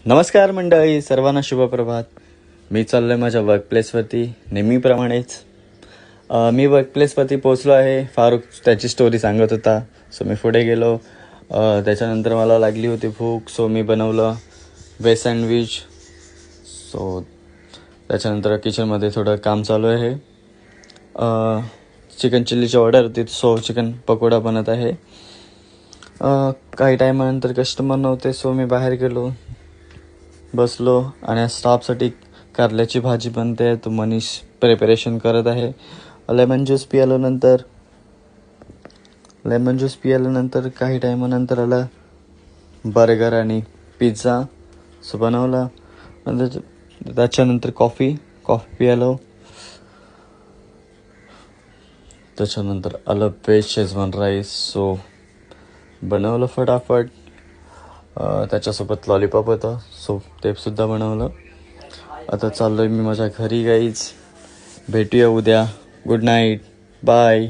नमस्कार मंडळी, सर्वांना शुभप्रभात. मी चाललो आहे माझ्या वर्कप्लेसवरती नेहमीप्रमाणेच. मी वर्कप्लेसवरती पोचलो आहे. फारुख त्याची स्टोरी सांगत होता, सो मी पुढे गेलो. त्याच्यानंतर मला लागली होती भूक, सो मी बनवलं व्हेज सँडविच. सो त्याच्यानंतर किचनमध्ये थोडं काम चालू आहे. चिकन चिल्लीची ऑर्डर होती, सो चिकन पकोडा बनत आहे. काही टायमानंतर कस्टमर नव्हते, सो मी बाहेर गेलो, बसलो आणि स्टाफसाठी कारल्याची भाजी बनते. तो मनीष प्रिपरेशन करत आहे. लेमन ज्यूस पियाल्यानंतर काही टायमानंतर आला बर्गर आणि पिझ्झा, सो बनवला. त्याच्यानंतर कॉफी पियालो. त्याच्यानंतर आलं व्हेज शेजवान राईस, सो बनवलं फटाफट. त्याच्यासोबत लॉलीपॉप होतं, सो ते सुद्धा बनवलं. आता चाललो आहे मी माझ्या घरी. गाईज, भेटूया उद्या. Good night, bye.